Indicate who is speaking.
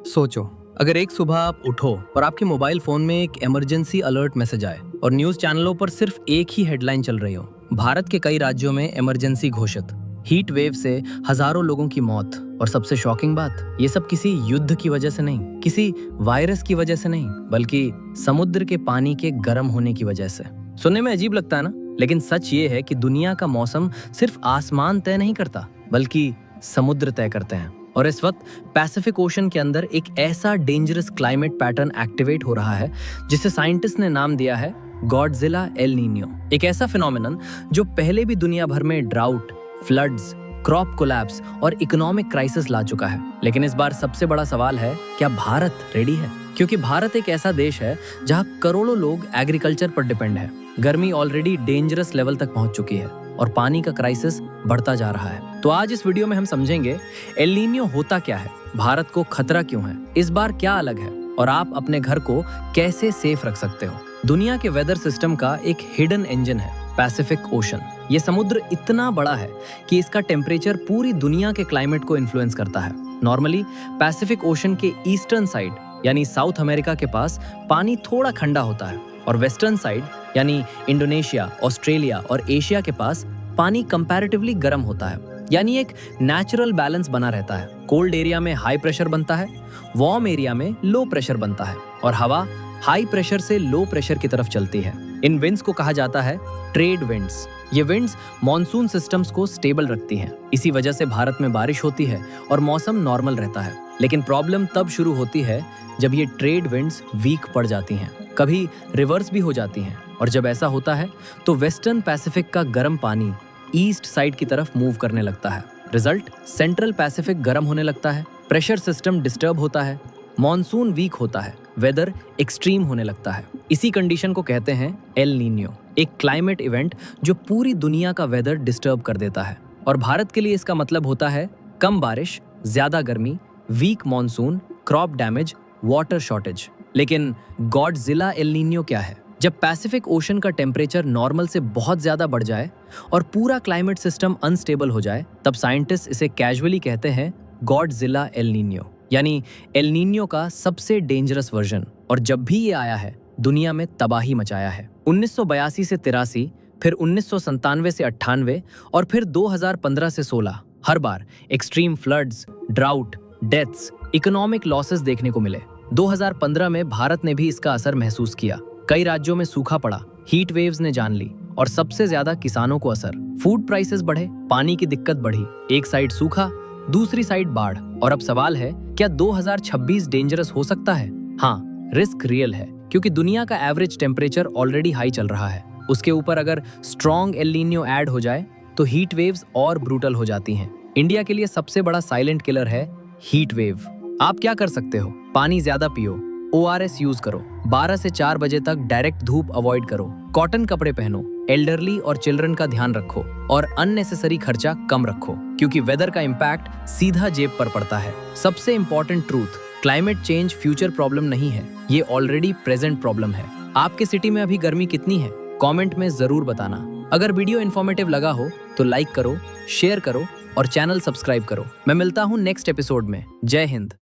Speaker 1: सोचो, अगर एक सुबह आप उठो और आपके मोबाइल फोन में एक इमरजेंसी अलर्ट मैसेज आए और न्यूज चैनलों पर सिर्फ एक ही हेडलाइन चल रही हो, भारत के कई राज्यों में इमरजेंसी घोषित, हीट वेव से हजारों लोगों की मौत। और सबसे शॉकिंग बात, ये सब किसी युद्ध की वजह से नहीं, किसी वायरस की वजह से नहीं, बल्कि समुद्र के पानी के गर्म होने की वजह से। सुनने में अजीब लगता है ना, लेकिन सच ये है कि दुनिया का मौसम सिर्फ आसमान तय नहीं करता, बल्कि समुद्र तय करते हैं। और इस वक्त पैसिफिक ओशन के अंदर एक ऐसा डेंजरस क्लाइमेट पैटर्न एक्टिवेट हो रहा है जिसे साइंटिस्ट ने नाम दिया है गॉडजिला एल नीनियो। एक ऐसा फिनोमेनन जो पहले भी दुनिया भर में ड्राउट, फ्लड्स, क्रॉप कोलैप्स और इकोनॉमिक क्राइसिस ला चुका है। लेकिन इस बार सबसे बड़ा सवाल है, क्या भारत रेडी है? क्योंकि भारत एक ऐसा देश है जहां करोड़ों लोग एग्रीकल्चर पर डिपेंड है। गर्मी ऑलरेडी डेंजरस लेवल तक पहुंच चुकी है और पानी का क्राइसिस बढ़ता जा रहा है। तो आज इस वीडियो में हम समझेंगे एल नीनियो होता क्या है, भारत को खतरा क्यों है, इस बार क्या अलग है और आप अपने घर को कैसे सेफ रख सकते हो। दुनिया के वेदर सिस्टम का एक हिडन इंजन है पैसिफिक ओशन। ये समुद्र इतना बड़ा है कि इसका टेम्परेचर पूरी दुनिया के क्लाइमेट को इन्फ्लुएंस करता है। नॉर्मली पैसिफिक ओशन के ईस्टर्न साइड यानी साउथ अमेरिका के पास पानी थोड़ा ठंडा होता है और वेस्टर्न साइड यानी इंडोनेशिया, ऑस्ट्रेलिया और एशिया के पास पानी कंपैरेटिवली गर्म होता है, यानी एक नेचुरल बैलेंस बना रहता है। कोल्ड एरिया में हाई प्रेशर बनता है, वार्म एरिया में लो प्रेशर बनता है और हवा हाई प्रेशर से लो प्रेशर की तरफ चलती है। इन विंड्स को कहा जाता है ट्रेड विंड्स। ये विंड्स मॉनसून सिस्टम्स को स्टेबल रखती हैं। इसी वजह से भारत में बारिश होती है और मौसम नॉर्मल रहता है। लेकिन प्रॉब्लम तब शुरू होती है जब ये ट्रेड विंड्स वीक पड़ जाती हैं, कभी रिवर्स भी हो जाती हैं। और जब ऐसा होता है तो वेस्टर्न पैसिफिक का गर्म पानी ईस्ट साइड की तरफ मूव करने लगता है। रिजल्ट, सेंट्रल पैसिफिक गर्म होने लगता है, प्रेशर सिस्टम डिस्टर्ब होता है, मॉनसून वीक होता है, वेदर एक्सट्रीम होने लगता है। इसी कंडीशन को कहते हैं एल नीनियो, एक क्लाइमेट इवेंट जो पूरी दुनिया का वेदर डिस्टर्ब कर देता है। और भारत के लिए इसका मतलब होता है कम बारिश, ज्यादा गर्मी, weak monsoon, crop damage, water shortage. लेकिन गॉडजिला एल नीनियो क्या है? जब पैसिफिक ओशन का टेम्परेचर नॉर्मल से बहुत ज्यादा बढ़ जाए और पूरा क्लाइमेट सिस्टम अनस्टेबल हो जाए, तब साइंटिस्ट इसे कैजुअली कहते हैं गॉडजिला एल नीनियो, यानी एल नीनियो का सबसे डेंजरस वर्जन। और जब भी ये आया है, दुनिया में तबाही मचाया है। 1982 से 83, फिर 1997 से 98 और फिर 2015 से 16, हर बार extreme floods, drought, deaths, economic losses देखने को मिले। 2015 में भारत ने भी इसका असर महसूस किया। कई राज्यों में सूखा पड़ा, हीट वेव्स ने जान ली और सबसे ज्यादा किसानों को असर। फूड प्राइसेस बढ़े, पानी की दिक्कत बढ़ी, एक साइड सूखा, दूसरी साइड बाढ़। और अब सवाल है, क्या 2026 डेंजरस हो सकता है? हाँ, रिस्क रियल है, क्योंकि दुनिया का एवरेज टेम्परेचर ऑलरेडी हाई चल रहा है। उसके ऊपर अगर स्ट्रॉन्ग एल नीनियो ऐड हो जाए तो हीट वेव्स और ब्रूटल हो जाती हैं। इंडिया के लिए सबसे बड़ा साइलेंट किलर है हीट वेव। आप क्या कर सकते हो? पानी ज्यादा पियो, ORS यूज करो, 12 से 4 बजे तक डायरेक्ट धूप अवॉइड करो, कॉटन कपड़े पहनो, एल्डरली और चिल्ड्रन का ध्यान रखो और अननेसेसरी खर्चा कम रखो, क्योंकि वेदर का इम्पैक्ट सीधा जेब पर पड़ता है। सबसे important truth, climate change future problem नहीं है, ये ऑलरेडी प्रेजेंट प्रॉब्लम है। आपके सिटी में अभी गर्मी कितनी है? कमेंट में जरूर बताना। अगर वीडियो इन्फॉर्मेटिव लगा हो तो लाइक करो, शेयर करो और चैनल सब्सक्राइब करो। मैं मिलता हूँ नेक्स्ट एपिसोड में। जय हिंद।